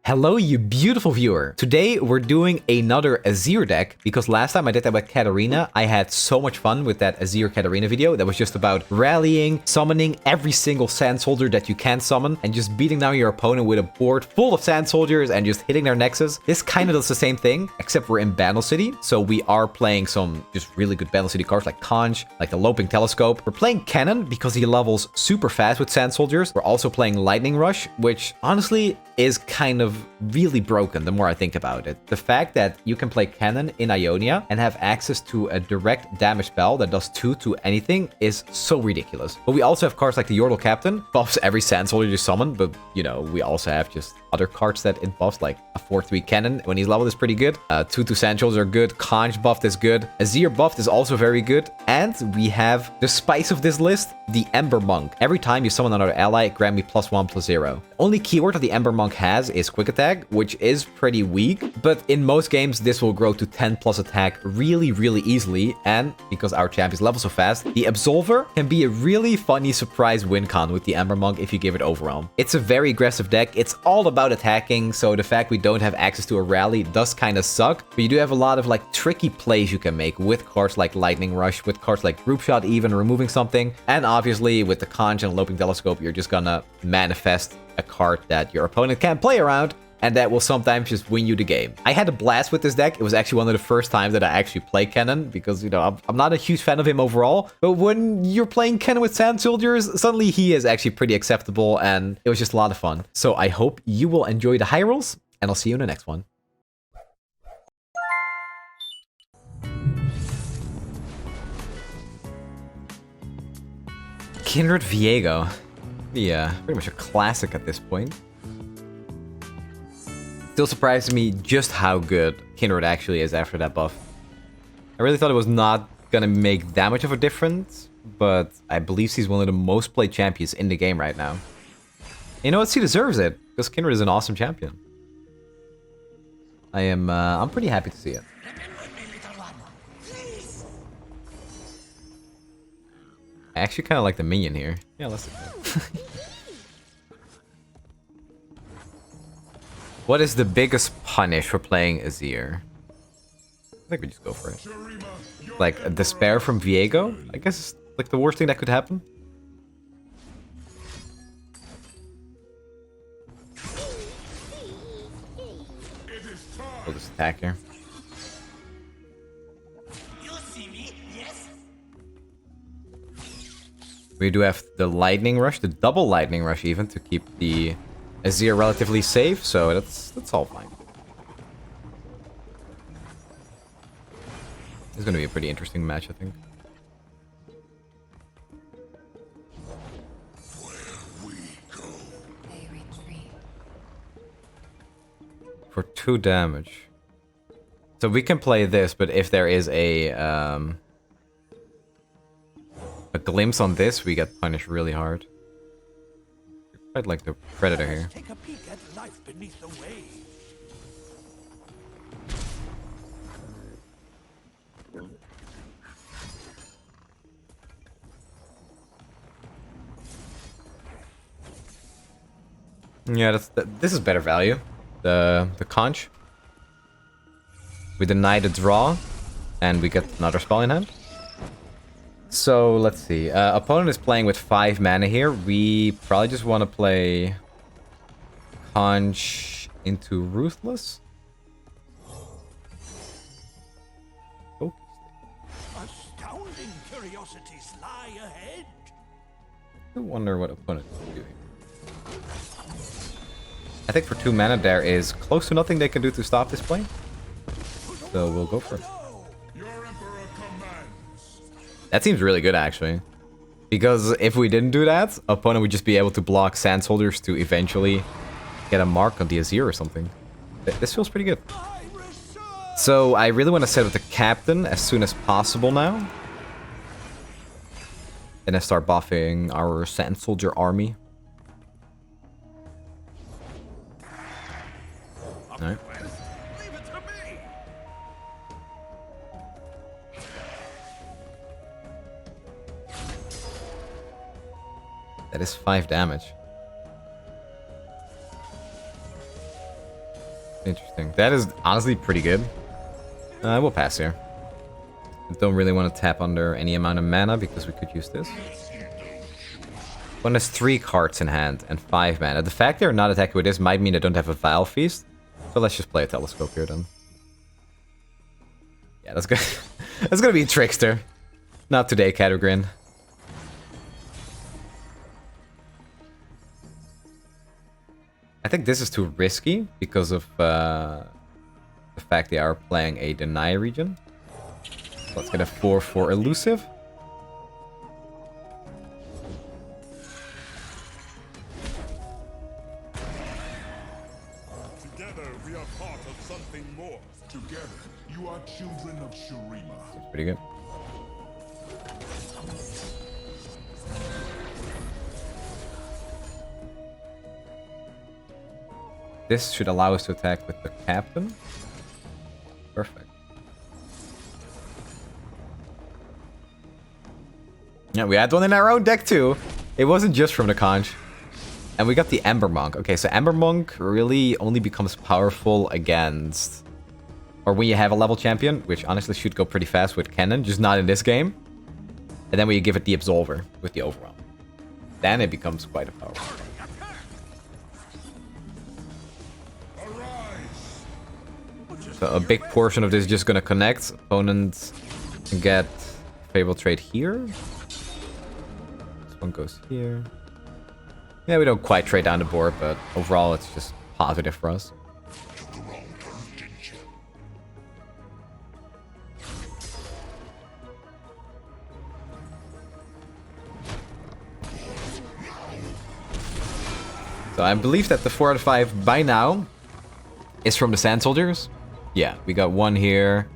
Hello, you beautiful viewer. Today, we're doing another Azir deck, because last time I did that with Katarina, I had so much fun with that Azir Katarina video that was just about rallying, summoning every single sand soldier that you can summon, and just beating down your opponent with a board full of sand soldiers and just hitting their nexus. This kind of does the same thing, except we're in Battle City, so we are playing some just really good Battle City cards like Conch, like the Loping Telescope. We're playing Kennen because he levels super fast with sand soldiers. We're also playing Lightning Rush, which honestly is kind of really broken the more I think about it. The fact that you can play Kennen in Ionia and have access to a direct damage spell that does 2 to anything is so ridiculous. But we also have cards like the Yordle Captain, buffs every sand soldier you summon, but you know, we also have just other cards that it buffs, like a 4/3 Kennen when he's leveled is pretty good. 2/2 sand soldiers are good. Conch buffed is good. Azir buffed is also very good. And we have the spice of this list, the Ember Monk. Every time you summon another ally, grant me +1/+0. The only keyword that the Ember Monk has is quick attack, which is pretty weak, but in most games this will grow to 10+ attack really easily. And because our champions level so fast, the Absolver can be a really funny surprise win con with the Ember Monk if you give it Overwhelm. It's a very aggressive deck. It's all about attacking, so the fact we don't have access to a rally does kind of suck, but you do have a lot of like tricky plays you can make with cards like Lightning Rush, with cards like Group Shot, even removing something, and obviously with the Conch and Loping Telescope you're just gonna manifest a card that your opponent can't play around, and that will sometimes just win you the game. I had a blast with this deck. It was actually one of the first times that I actually played Kennen, because, you know, I'm not a huge fan of him overall, but when you're playing Kennen with sand soldiers, suddenly he is actually pretty acceptable, and it was just a lot of fun. So I hope you will enjoy the high rolls, and I'll see you in the next one. Kindred Viego. Yeah, pretty much a classic at this point. Still surprises me just how good Kindred actually is after that buff. I really thought it was not gonna make that much of a difference, but I believe he's one of the most played champions in the game right now. You know what? He deserves it, because Kindred is an awesome champion. I'm pretty happy to see it. I actually kind of like the minion here. Yeah, let's do that. What is the biggest punish for playing Azir? I think we just go for it. Like a despair from Viego? I guess it's like the worst thing that could happen. We'll just attack here. We do have the Lightning Rush, the double Lightning Rush even, to keep the Azir relatively safe, so that's all fine. It's gonna be a pretty interesting match, I think. For 2 damage. So we can play this, but if there is a glimpse on this, we get punished really hard. I'd like the Predator here. Take a peek at life beneath the waves. Yeah, this is better value. The Conch. We deny the draw, and we get another spell in hand. So, let's see. Opponent is playing with 5 mana here. We probably just want to play Conch into Ruthless. Oh. Astounding curiosities lie ahead. I wonder what opponent is doing. I think for 2 mana there is close to nothing they can do to stop this play. So we'll go for it. That seems really good, actually. Because if we didn't do that, opponent would just be able to block sand soldiers to eventually get a mark on the Azir or something. This feels pretty good. So I really want to set up the captain as soon as possible now. And then start buffing our sand soldier army. Alright. That is 5 damage. Interesting. That is honestly pretty good. We'll pass here. I don't really want to tap under any amount of mana because we could use this. One has 3 cards in hand and 5 mana. The fact they're not attacking with this might mean I don't have a Vile Feast. So let's just play a Telescope here then. Yeah, that's good. That's gonna be a Trickster. Not today, Catagrin. I think this is too risky because of the fact they are playing a Deny region. Let's get a 4/4 elusive. Together we are part of something more. Together you are children of Shurima. That's pretty good. This should allow us to attack with the captain. Perfect. Yeah, we had one in our own deck too. It wasn't just from the conch. And we got the Ember Monk. Okay, so Ember Monk really only becomes powerful against... or when you have a level champion, which honestly should go pretty fast with Kennen, just not in this game. And then we give it the Absolver with the Overwhelm. Then it becomes quite a powerful. So a big portion of this is just gonna connect. Opponents can get Fable Trade here. This one goes here. Yeah, we don't quite trade down the board, but overall it's just positive for us. So I believe that the 4 out of 5 by now is from the Sand Soldiers. Yeah, we got 1 here.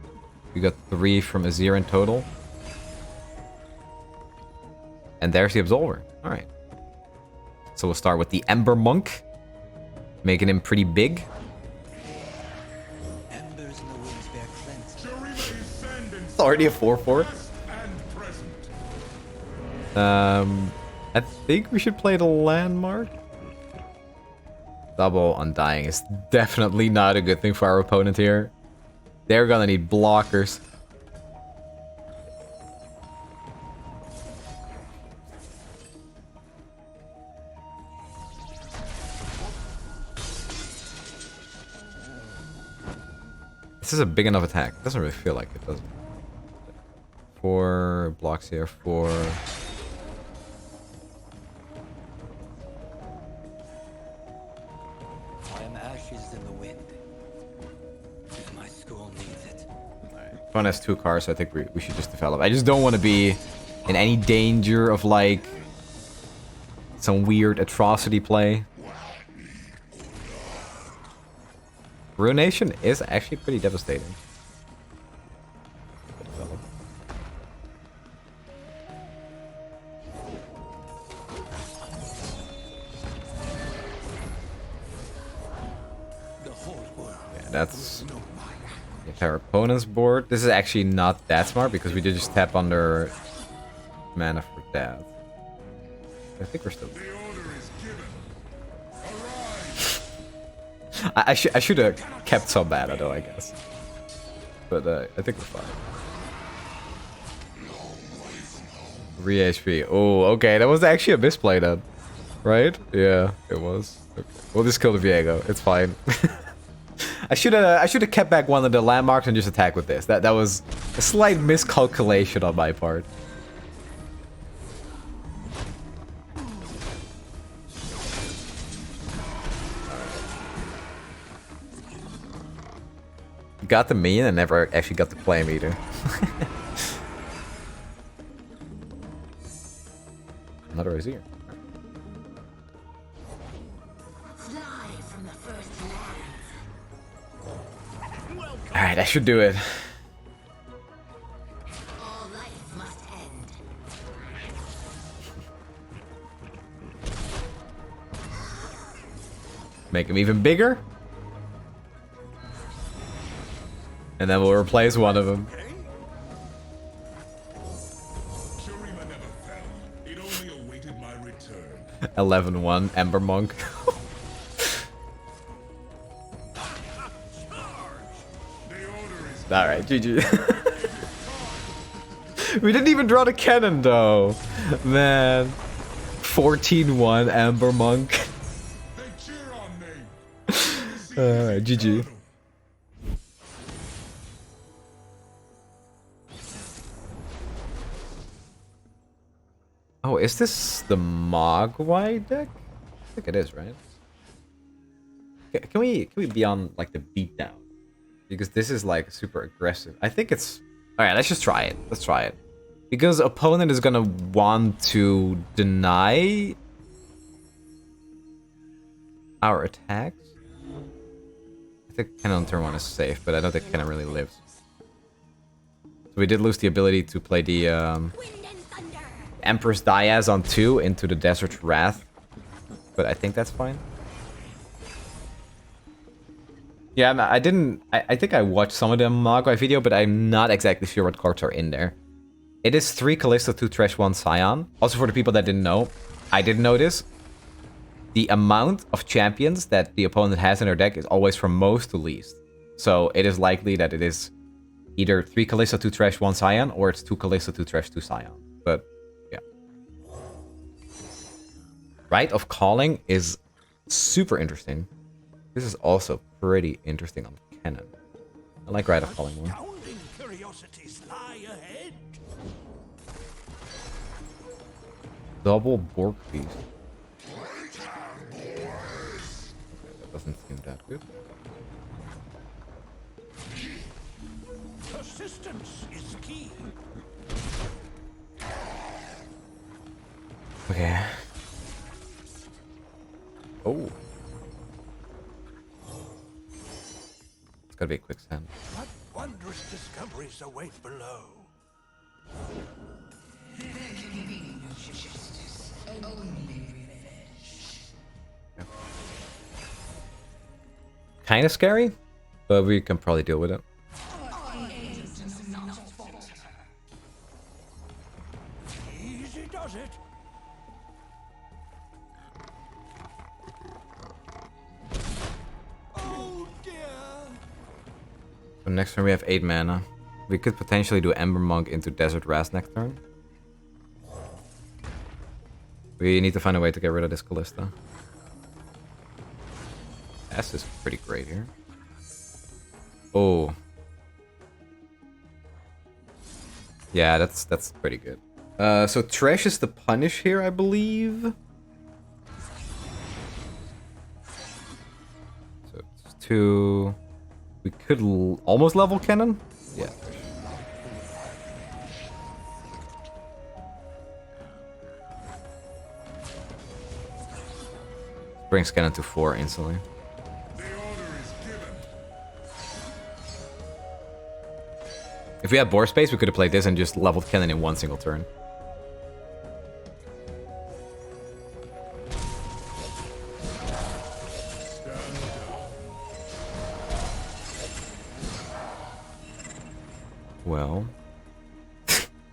We got 3 from Azir in total. And there's the Absolver. Alright. So we'll start with the Ember Monk. Making him pretty big. It's already a 4/4. I think we should play the Landmark. Double Undying is definitely not a good thing for our opponent here. They're gonna need blockers. This is a big enough attack. It doesn't really feel like it, does it? 4 blocks here, 4... Opponent has 2 cards, so I think we should just develop. I just don't want to be in any danger of, like, some weird atrocity play. Ruination is actually pretty devastating. Yeah, that's... our opponent's board. This is actually not that smart because we did just tap under mana for that. I think we're still. I should have kept some mana though, I guess. But I think we're fine. 3 HP. Oh, okay. That was actually a misplay then, right? Yeah, it was. Okay. We'll just kill the Viego. It's fine. I should have kept back one of the landmarks and just attack with this. That was a slight miscalculation on my part. Got the minion and never actually got to play him either. Another Azir. Alright, I should do it. Make him even bigger. And then we'll replace one of them. 11-1, Ember Monk. Alright, GG. We didn't even draw the Kennen though. Man. 14-1 Amber Monk. They cheer on me. GG. Oh, is this the Mogwai deck? I think it is, right? Can we be on like the beatdown? Because this is like super aggressive. I think it's... Alright, let's just try it. Let's try it. Because opponent is gonna want to deny our attacks. I think Kennen on turn 1 is safe, but I don't think Kennen really lives. So we did lose the ability to play the Empress Diaz on 2 into the Desert's Wrath. But I think that's fine. Yeah, I think I watched some of the Mogwai video, but I'm not exactly sure what cards are in there. It is 3 Kalista, 2 Thresh, 1 Sion. Also for the people that didn't know, I didn't know this. The amount of champions that the opponent has in their deck is always from most to least. So it is likely that it is either 3 Kalista, 2 Thresh, 1 Sion, or it's 2 Kalista, 2 Thresh, 2 Sion. But, yeah. Rite of Calling is super interesting. This is also pretty interesting on Kennen. I like Rite of Calling more. Astounding curiosities lie ahead. Double Borg Beast. Okay, that doesn't seem that good. Persistence is key. Okay. Oh. It's gotta be a quicksand. What wondrous discoveries await below. Kind of scary, but we can probably deal with it. Easy does it. Oh dear. So next turn we have 8 mana. We could potentially do Ember Monk into Desert Wrath next turn. We need to find a way to get rid of this Kalista. S is pretty great here. Oh. Yeah, that's pretty good. So Thresh is the punish here, I believe. So it's 2... We could almost level Kennen? Yeah. Brings Kennen to 4 instantly. If we had board space, we could have played this and just leveled Kennen in one single turn. Well,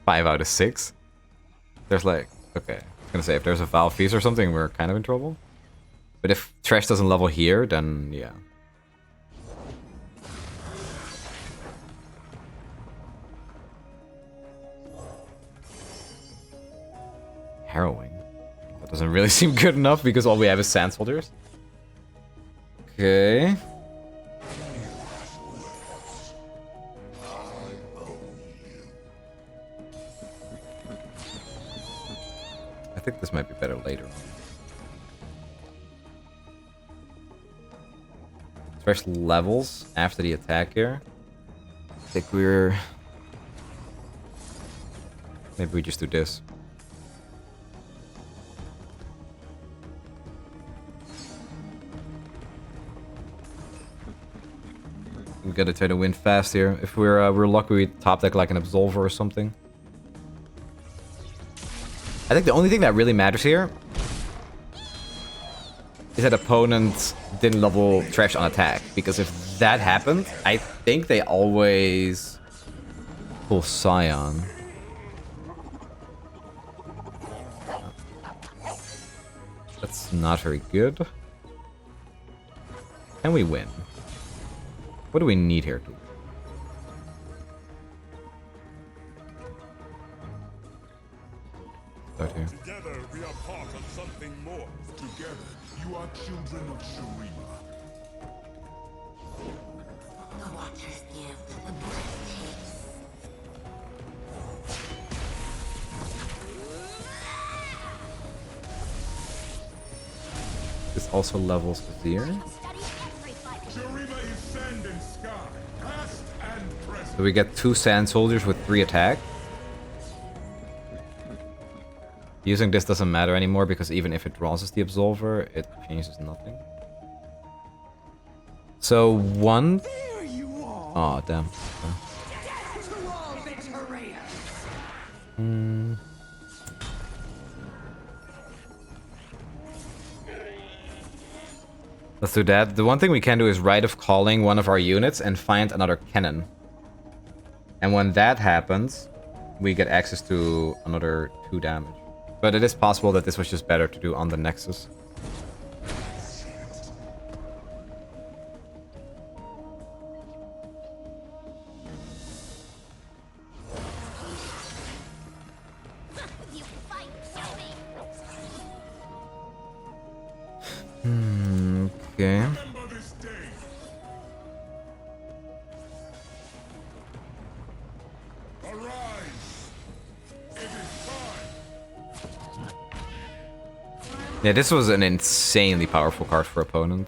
5 out of 6. There's like, okay, I was gonna say if there's a Foul Feast or something, we're kind of in trouble. But if Thresh doesn't level here, then yeah. Harrowing. That doesn't really seem good enough because all we have is Sand Soldiers. Okay. I think this might be better later on. Thresh levels after the attack here. I think we're... Maybe we just do this. We gotta try to win fast here. If we're lucky, we top deck like an Absolver or something. I think the only thing that really matters here is that opponent didn't level Thresh on attack. Because if that happened, I think they always pull Sion. That's not very good. Can we win? What do we need here? Together, you are children of Shurima. The waters give, the breath takes. This also levels Azir. Shurima is sand and sky, past and present. So we get 2 sand soldiers with 3 attack. Using this doesn't matter anymore because even if it draws us the Absolver, it changes nothing. So 1... There you are. Oh, damn. Let's do that. The one thing we can do is Rite of Calling one of our units and find another Kennen. And when that happens, we get access to another 2 damage. But it is possible that this was just better to do on the Nexus. Okay. Remember this day. Arise. It is time. Yeah, this was an insanely powerful card for opponent.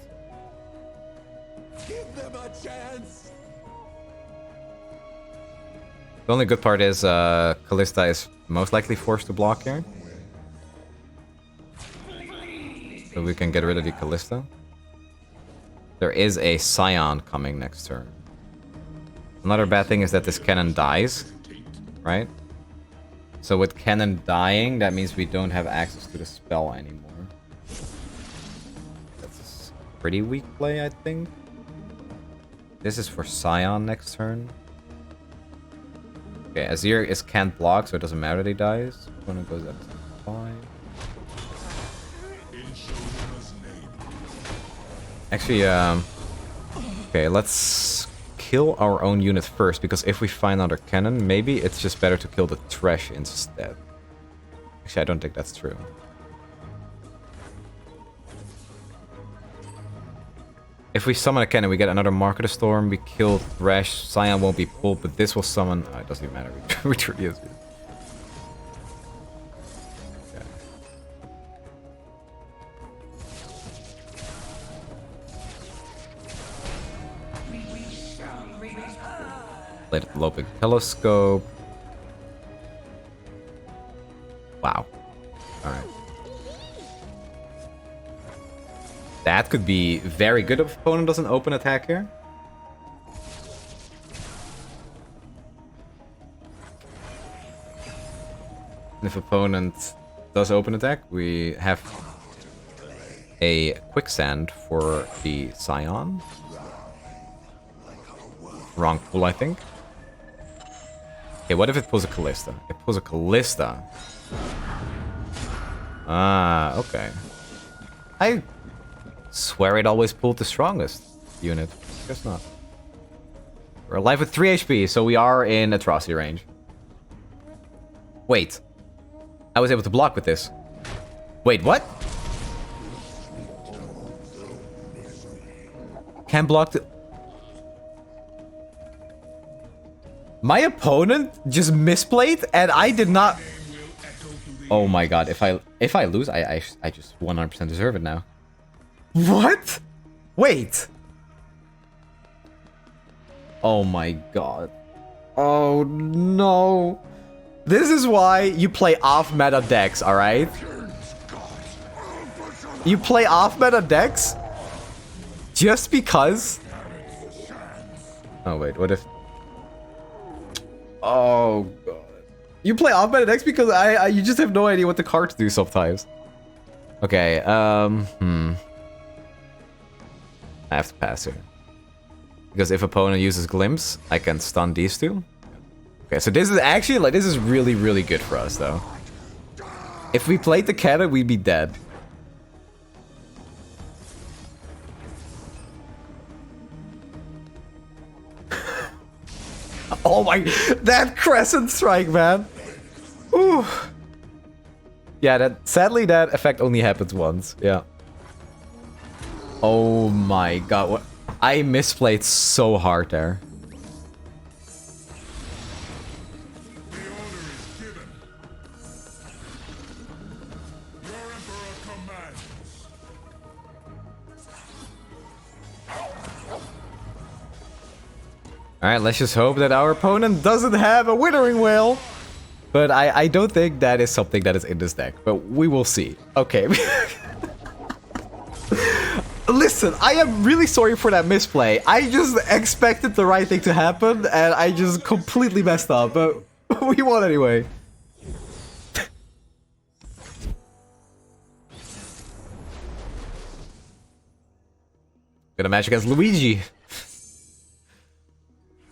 Give them a chance. The only good part is Callista is most likely forced to block here. So we can get rid of the Callista. There is a Sion coming next turn. Another bad thing is that this Kennen dies, right? So with Kennen dying, that means we don't have access to the spell anymore. That's a pretty weak play, I think. This is for Sion next turn. Okay, Azir can't block, so it doesn't matter that he dies. Opponent goes up to 5. In Shurima's name. Actually, okay, let's kill our own unit first, because if we find another cannon, maybe it's just better to kill the Thresh instead. Actually, I don't think that's true. If we summon a cannon, we get another Mark of the Storm, we kill Thresh, Sion won't be pulled, but this will summon... Oh, it doesn't even matter, we truly is. Played at the Lopic Telescope. Wow. Alright. That could be very good if opponent doesn't open attack here. And if opponent does open attack, we have a quicksand for the Sion. Wrong pool, I think. Okay, what if it pulls a Callista? It pulls a Callista. Ah, okay. I swear it always pulled the strongest unit. Guess not. We're alive with 3 HP, so we are in atrocity range. Wait. I was able to block with this. Wait, what? Can't block the... My opponent just misplayed and I did not... Oh my god, if I lose, I just 100% deserve it now. What? Wait. Oh my god. Oh no. This is why you play off-meta decks, alright? You play off-meta decks just because... Oh wait, what if... Oh god. You play off-meta decks because you just have no idea what the cards do sometimes. Okay, I have to pass here. Because if opponent uses Glimpse, I can stun these two. Okay, so this is actually, like, this is really, really good for us, though. If we played the Kennen, we'd be dead. Oh my, that Crescent Strike, man. Ooh. Yeah, sadly that effect only happens once, yeah. Oh my god, what? I misplayed so hard there. The order is given. Your Emperor commands. Alright, let's just hope that our opponent doesn't have a Withering Wail. But I don't think that is something that is in this deck. But we will see. Okay. Listen, I am really sorry for that misplay. I just expected the right thing to happen, and I just completely messed up. But we won anyway. Gonna match against Luigi.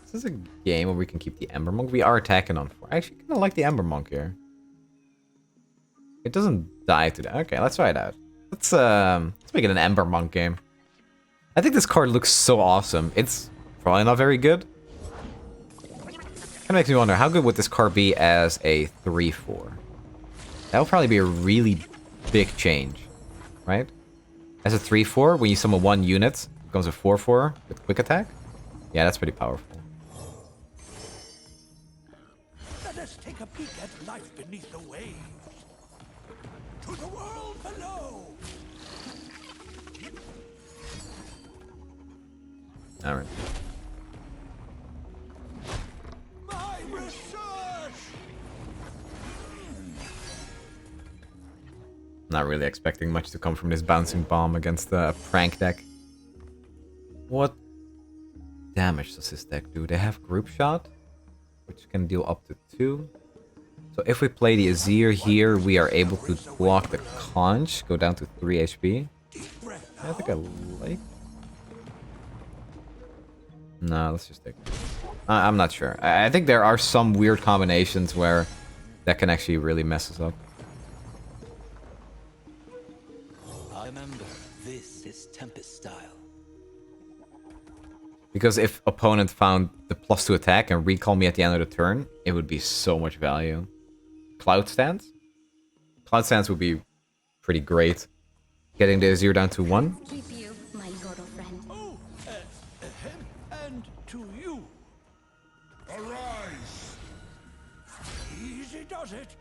This is a game where we can keep the Ember Monk. We are attacking on 4. I actually kind of like the Ember Monk here. It doesn't die to that. Okay, let's try it out. Let's make it an Ember Monk game. I think this card looks so awesome. It's probably not very good. Kind of makes me wonder, how good would this card be as a 3/4? That would probably be a really big change, right? As a 3/4, when you summon 1 unit, it becomes a 4/4 with quick attack. Yeah, that's pretty powerful. Let us take a peek at life beneath the waves. To the world below. Alright. My research. Not really expecting much to come from this bouncing bomb against the prank deck. What damage does this deck do? They have group shot, which can deal up to 2. So if we play the Azir here, we are able to block the conch, go down to 3 HP. I think I like. No, let's just take it. I'm not sure. I think there are some weird combinations where that can actually really mess us up. Remember, this is Tempest style. Because if opponent found the +2 attack and recall me at the end of the turn, it would be so much value. Cloud Stance? Cloud Stance would be pretty great. Getting the Azir down to 1. Keep you, my Yordle friend. Oh, him and to you. Arise! Easy does it.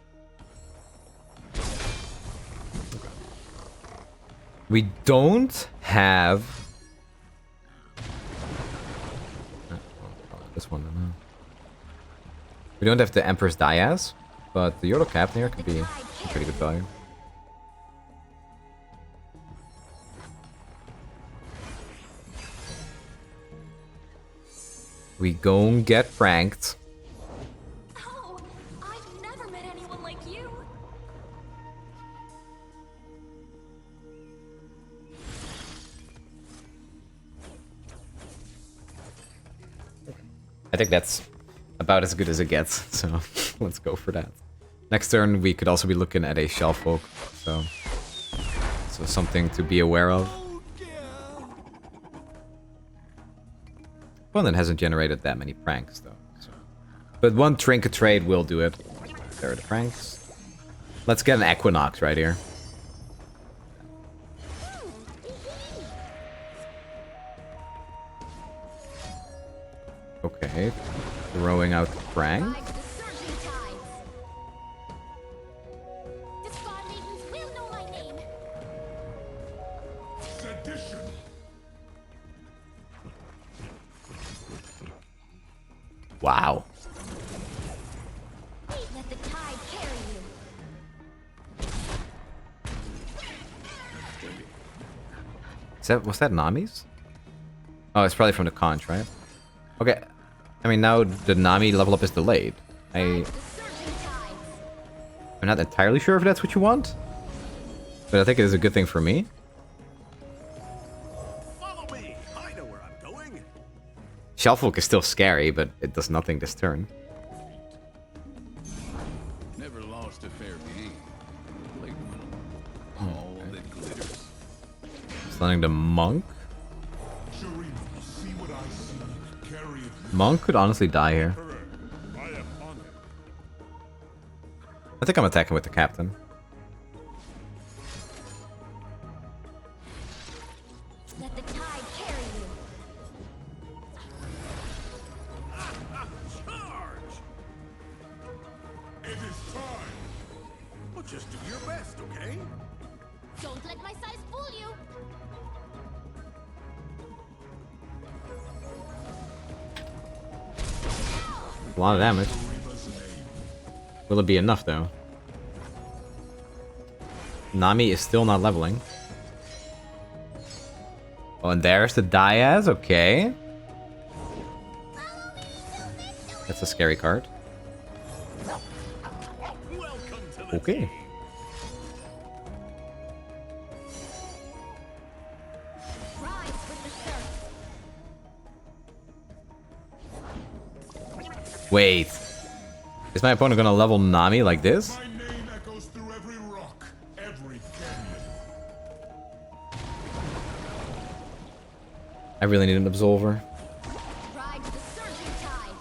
We don't have... This one, no. We don't have the Empress Diaz, but the Yordle Captain here could be pretty good value. We gon' get pranked. Oh, I've never met anyone like you. I think that's about as good as it gets, so let's go for that. Next turn, we could also be looking at a Shell Folk, so something to be aware of. Oh dear. Opponent hasn't generated that many pranks, though. So. But 1 Trinket trade will do it. There are the pranks. Let's get an Equinox right here. Okay, throwing out the prank. Ride the surging tides. The spawn maidens will know my name. Sedition! Wow. Let the tide carry you. Was that Nami's? Oh, it's probably from the conch, right? Okay. I mean, now the Nami level up is delayed. I'm not entirely sure if that's what you want. But I think it is a good thing for me. Follow me. I know where I'm going. Shellfolk is still scary, but it does nothing this turn. Never lost a fair game. Played one. All that glitters. Stunning the Monk. Shuri, see what I see. Carry it. Monk could honestly die here. Correct. I am on it. I think I'm attacking with the Captain. The A lot of damage. Will it be enough, though? Nami is still not leveling. Oh, and there's the Diaz. Okay. That's a scary card. Okay. Wait. Is my opponent gonna level Nami like this? My name echoes through every rock, every canyon. I really need an Absolver. Ride the surging tides.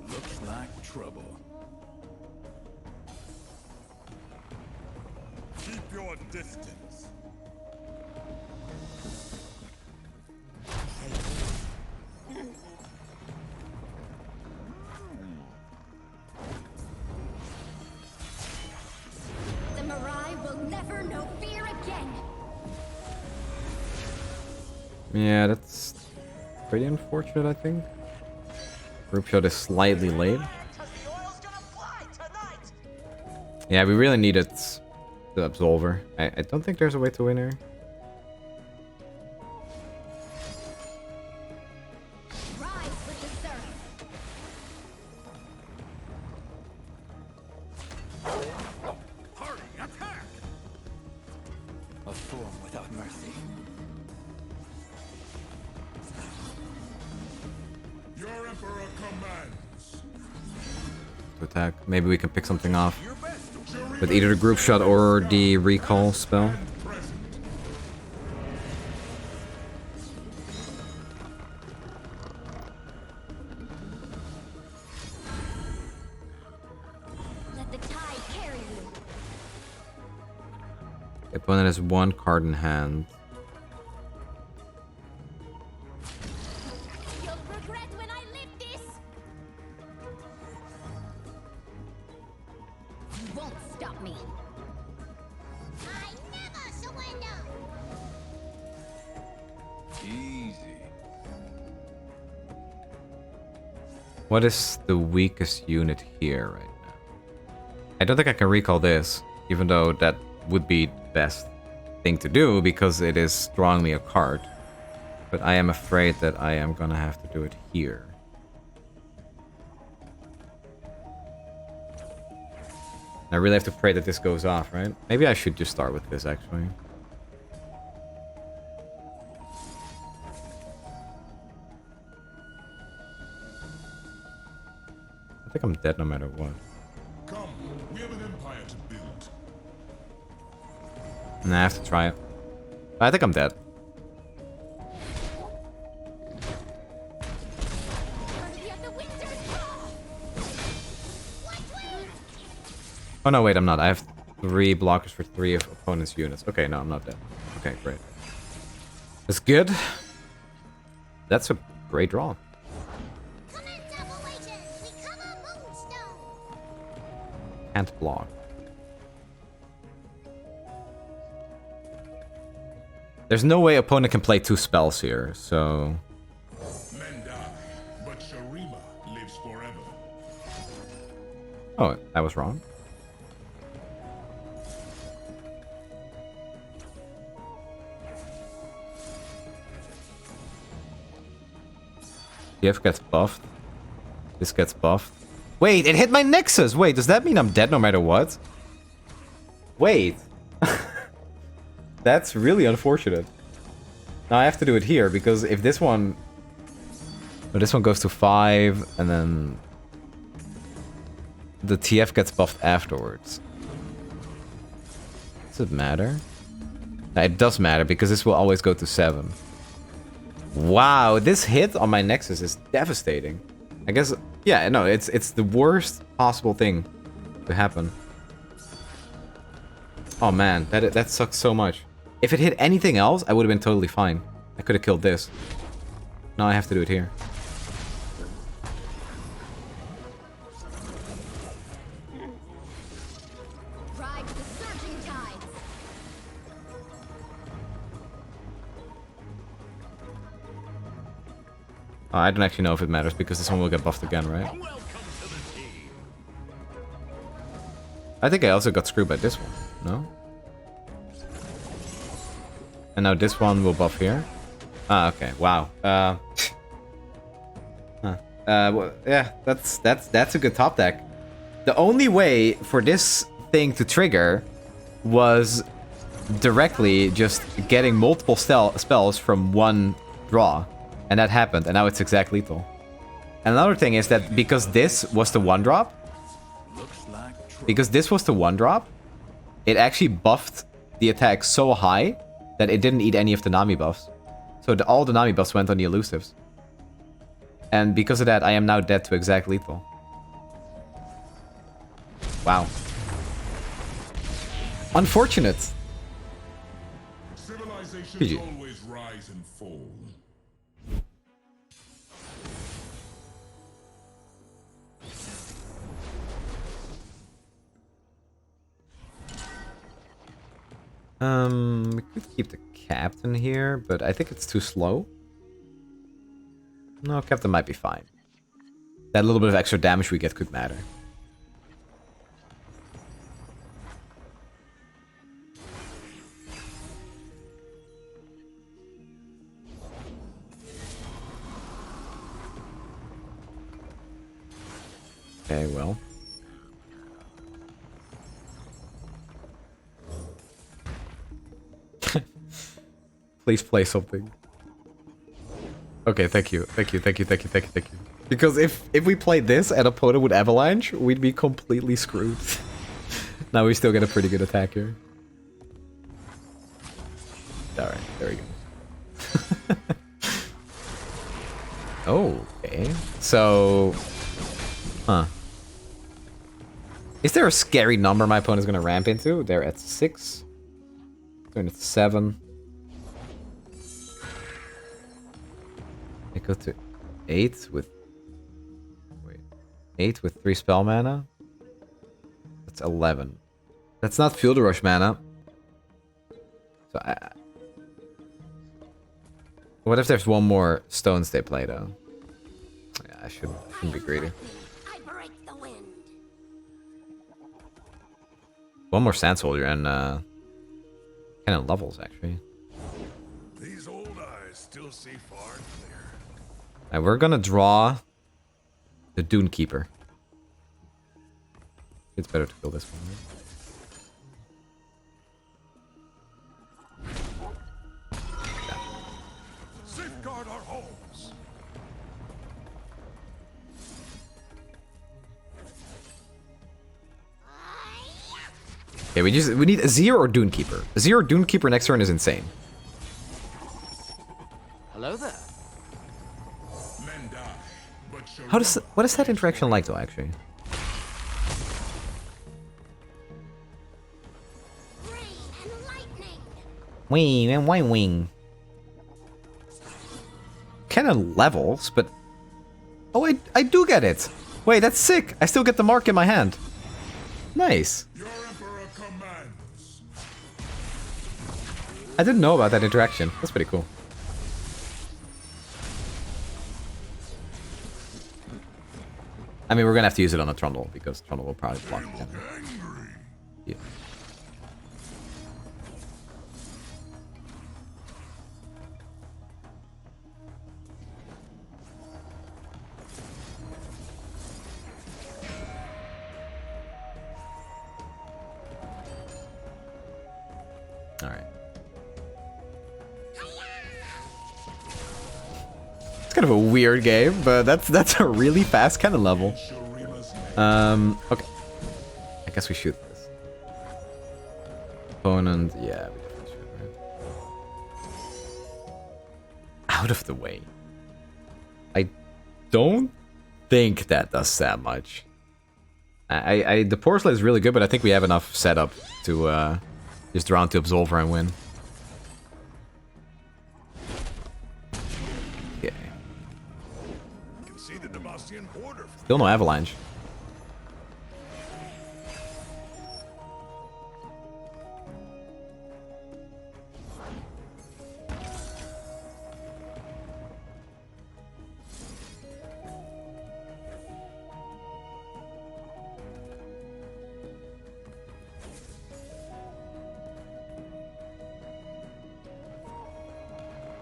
Looks like trouble. Keep your distance. The Mirai will never know fear again. Yeah, that's pretty unfortunate, I think. Group shot is slightly late. Yeah, we really needed the Absolver. I don't think there's a way to win here. Rise with the surf. Party, attack! A form without mercy. Your emperor commands. To attack. Maybe we can pick something off with either the group shot or the recall spell. Present. Let the tide carry you. The opponent has one card in hand. You'll regret when I lift this. You won't stop me. I never surrender. Easy. What is the weakest unit here right now? I don't think I can recall this, even though that would be the best thing to do because it is strongly a card. But I am afraid that I am gonna have to do it here. I really have to pray that this goes off, right? Maybe I should just start with this, actually. I think I'm dead no matter what. Come, we have an empire to build. And I have to try it. I think I'm dead. Mercy of the winters. What will? Oh no, wait, I'm not. I have 3 blockers for 3 of opponent's units. Okay, no, I'm not dead. Okay, great. That's good. That's a great draw. Commence operations. We cover Moonstone. Can't block. There's no way opponent can play 2 spells here, so... Men die, but Sharima lives forever. Oh, that was wrong. TF gets buffed. This gets buffed. Wait, it hit my Nexus! Wait, does that mean I'm dead no matter what? Wait. That's really unfortunate. Now I have to do it here, because if this one... Oh, this one goes to 5, and then... The TF gets buffed afterwards. Does it matter? No, it does matter, because this will always go to 7. Wow, this hit on my Nexus is devastating. I guess, yeah, no, it's the worst possible thing to happen. Oh man, that sucks so much. If it hit anything else, I would have been totally fine. I could have killed this. Now I have to do it here. Ride the surging tides. I don't actually know if it matters because this one will get buffed again, right? I think I also got screwed by this one, no? And now this one will buff here. Ah, okay, wow. Well, yeah, that's a good top deck. The only way for this thing to trigger was directly just getting multiple spells from one draw. And that happened, and now it's exact lethal. And another thing is that because this was the one drop, it actually buffed the attack so high that it didn't eat any of the Nami buffs. So all the Nami buffs went on the elusives. And because of that, I am now dead to exact lethal. Wow. Unfortunate. Civilizations always rise and fall. We could keep the captain here, but I think it's too slow. No, captain might be fine. That little bit of extra damage we get could matter. Okay, well. Please play something. Okay, thank you. Thank you. Because if we played this and opponent would avalanche, we'd be completely screwed. Now we still get a pretty good attack here. Alright, there we go. Okay. So... Huh. Is there a scary number my opponent's gonna ramp into? They're at 6. They're at 7. They go to 8 with... Wait. 8 with 3 spell mana? That's 11. That's not Field Rush mana. So what if there's one more stones they play, though? Yeah, I shouldn't be greedy. I break the wind. One more Sand Soldier and Kennen levels, actually. These old eyes still see far and clear. Alright, we're gonna draw the Dune Keeper. It's better to kill this one, right? Safeguard our homes. Okay, we need Azir or Dune Keeper. Azir or Dune Keeper next turn is insane. Hello there. Men die, but What is that interaction like though, actually? Rain and lightning. Wing and wing. Kennen levels, but... Oh, I do get it! Wait, that's sick! I still get the mark in my hand. Nice. your emperor commands. I didn't know about that interaction. That's pretty cool. I mean, we're gonna have to use it on a Trundle, because Trundle will probably block it. Angry. Yeah. Alright. It's kind of a weird game, but that's a really fast Kennen level. Okay. I guess we shoot this. Opponent, yeah, we definitely should, right? Out of the way. I don't think that does that much. The Porcelain is really good, but I think we have enough setup to just round to Absolver and win. Okay. Can see the Demacian border. Still no avalanche.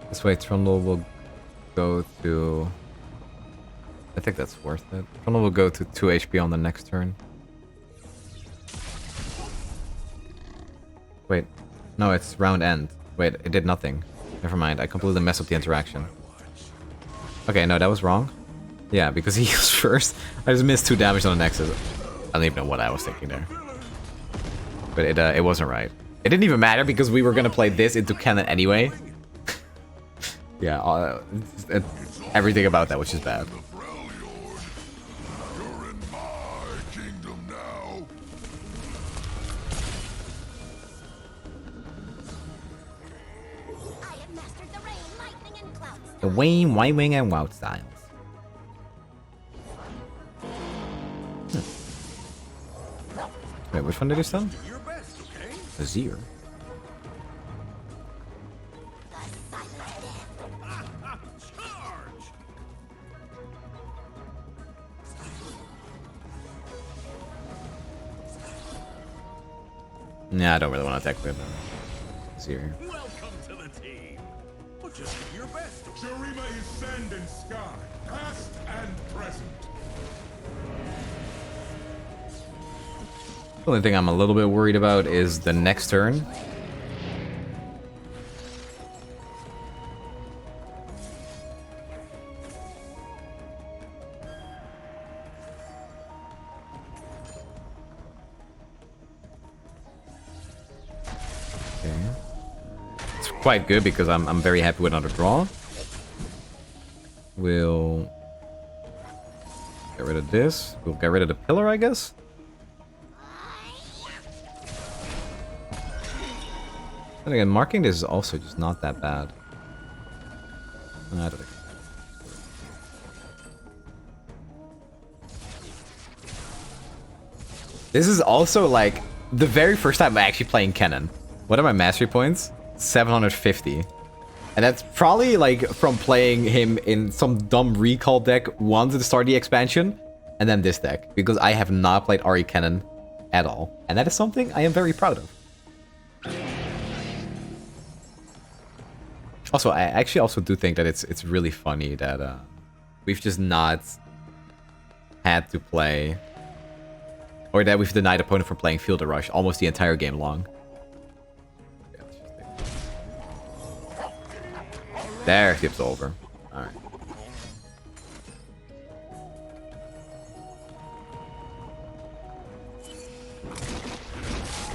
This way Trundle will go to... I think that's worth it. Trundle will go to 2 HP on the next turn. Wait. No, it's round end. Wait, it did nothing. Never mind, I completely messed up the interaction. Okay, no, that was wrong. Yeah, because he heals first. I just missed 2 damage on the Nexus. I don't even know what I was thinking there. But it wasn't right. It didn't even matter because we were gonna play this into Kennen anyway. Yeah, everything about that was just bad. You're in my kingdom now. I have mastered the rain, lightning, and clouds. The Wayne, Y-Wing, and Wout styles. Wait, which one did you stun? Your best, okay? Azir. Charge! Nah, I don't really want to attack with Azir. Welcome to the team. Well, just do your best. Shurima is sand and sky, past and present. The only thing I'm a little bit worried about is the next turn. Okay. It's quite good because I'm very happy with another draw. We'll get rid of this. We'll get rid of the pillar, I guess. And again, marking this is also just not that bad. I don't think. This is also like the very first time I'm actually playing Kennen. What are my mastery points? 750. And that's probably like from playing him in some dumb recall deck once at the start of the expansion, and then this deck, because I have not played Ari Kennen at all. And that is something I am very proud of. Also, I actually also do think that it's really funny that we've just not had to play, or that we've denied opponent from playing Field of Rush almost the entire game long. Yeah, let's just take... There, skip's over. Alright.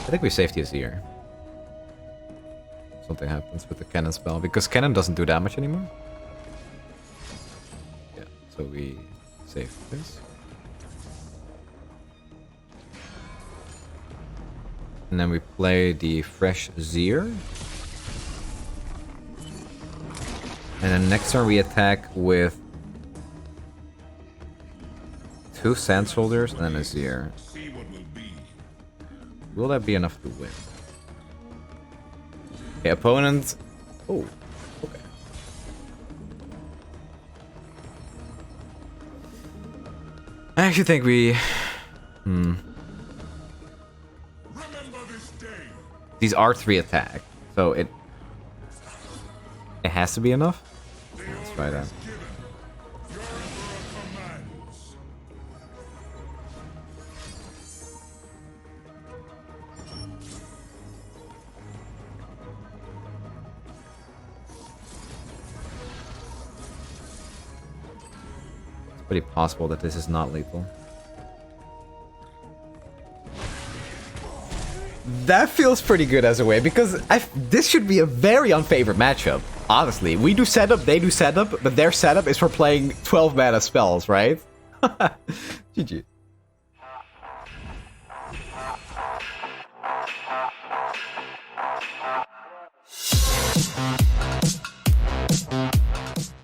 I think we saved the Azir. Something happens with the Kennen spell, because Kennen doesn't do damage anymore. Yeah, so we save this. And then we play the fresh Azir. And then next turn we attack with 2 Sand Soldiers and then Azir. See what will be. Will that be enough to win? Okay, opponent. Oh, okay. I actually think we. Remember this day. These are 3 attack, so it has to be enough. Let's try that. Given. Your emperor commands. It's pretty possible that this is not lethal. That feels pretty good as a way, because this should be a very unfavored matchup. Honestly, we do setup, they do setup, but their setup is for playing 12 mana spells, right? GG.